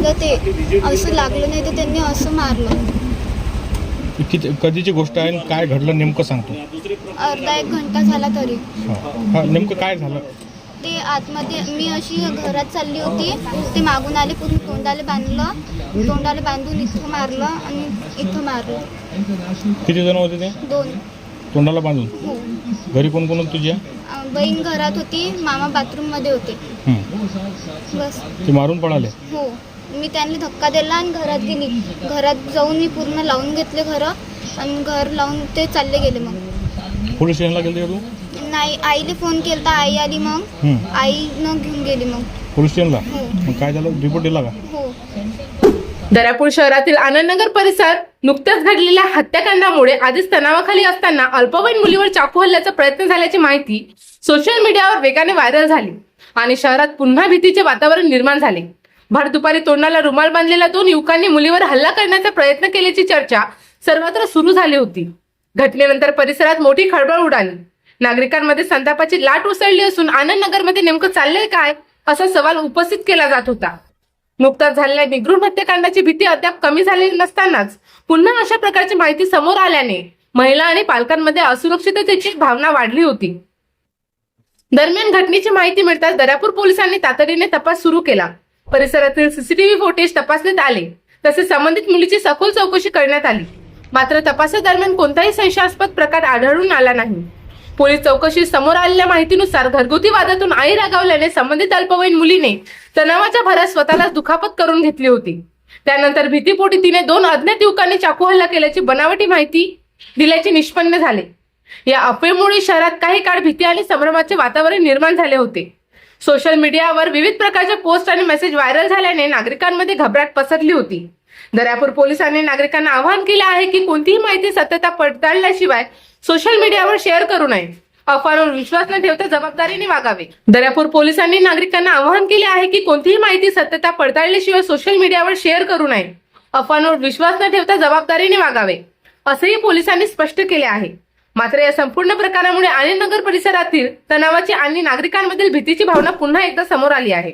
लागलं ते असं लागलं नाही तर त्यांनी असं मारलं. किती कधीची गोष्ट आहे आणि काय घडलं नेमकं सांगतो. अर्धा एक घंटा झाला तरी. हा नेमकं काय झालं. ते आतमध्ये मी अशी घरात चालली होती, ते मागून आले, पूर्ण तोंडाला बांधलं, तोंडाला बांधून इथं मारलं आणि इथं मारलं. किती जण होते ते. 2. तोंडाला बांधून. हो. घरी कोण कोण होतं तुझ्या. बहीण घरात होती, मामा बाथरूममध्ये होते. बस. ते मारून पळाले. हो. मी त्यांनी धक्का दिला आणि घरात गेली. घरात जाऊन मी पूर्ण लावून घेतले घरं आणि घर लावून ते चालले गेले. मग पोलीस स्टेशनला गेले तू. नाही, आईला फोन केला, आई आली, मग आईनं घेऊन गेली. मग पोलीस स्टेशनला. हो. मग काय झालं, रिपोर्ट दिला का. हो. दर्यापूर शहरातील आनंदनगर परिसरात नुकत्याच घडलेल्या हत्याकांडामुळे आधीच तणावाखाली असताना अल्पवयीन मुलीवर चाकू हल्ल्याचा प्रयत्न झाल्याची माहिती सोशल मीडियावर वेगाने व्हायरल झाली आणि शहरात पुन्हा भीतीचे वातावरण निर्माण झाले. भर दुपारी तोंडाला रुमाल बांधलेल्या 2 युवकांनी मुलीवर हल्ला करण्याचा प्रयत्न केल्याची चर्चा सर्वत्र सुरू झाली होती. घटनेनंतर परिसरात मोठी खळबळ उडाली. नागरिकांमध्ये संतापाची लाट उसळली असून आनंदनगरमध्ये नेमकं चाललंय काय असा सवाल उपस्थित केला जात होता. नुकताच झालेल्या निगृण हत्याकांडाची भीती अद्याप कमी झालेली नसतानाच पुन्हा अशा प्रकारची माहिती समोर आल्याने महिला आणि पालकांमध्ये असुरक्षिततेची भावना वाढली होती. दरम्यान घटनेची माहिती मिळताच दर्यापूर पोलिसांनी तातडीने तपास सुरू केला. परिसरातील सीसीटीव्ही फुटेज तपासण्यात आले तसेच संबंधित मुलीची सखोल चौकशी करण्यात आली. मात्र तपासादरम्यान कोणताही संशयास्पद प्रकार आढळून आला नाही. पोलीस चौकशीत समोर आलेल्या माहितीनुसार घरगुती वादातून आई रागावल्याने संबंधित अल्पवयीन मुलीने तणावाच्या भरात स्वतःला दुखापत करून घेतली होती. त्यानंतर भीतीपोटी तिने 2 अज्ञात युवकांनी चाकू हल्ला केल्याची बनावटी माहिती दिल्याचे निष्पन्न झाले. या अफवेमुळे शहरात काही काळ भीती आणि संभ्रमाचे वातावरण निर्माण झाले होते. सोशल मीडियावर विविध प्रकारचे पोस्ट आणि मेसेज व्हायरल झाल्याने नागरिकांमध्ये घबराट पसरली होती. दर्यापूर पोलिसांनी नागरिकांना आवाहन केले आहे की कोणतीही माहिती सत्यता पडताळल्याशिवाय सोशल मीडियावर शेअर करू नये. अफवांवर विश्वास न ठेवता जबाबदारीने वागावे. दर्यापूर पोलिसांनी नागरिकांना आवाहन केले आहे की कोणतीही माहिती सत्यता पडताळल्याशिवाय सोशल मीडियावर शेअर करू नये. अफवांवर विश्वास न ठेवता जबाबदारीने वागावे असेही पोलिसांनी स्पष्ट केले आहे. मात्र या संपूर्ण प्रकारामुळे आनंदनगर परिसरातील तणावाची आणि नागरिकांमधील भीतीची भावना पुन्हा एकदा समोर आली आहे.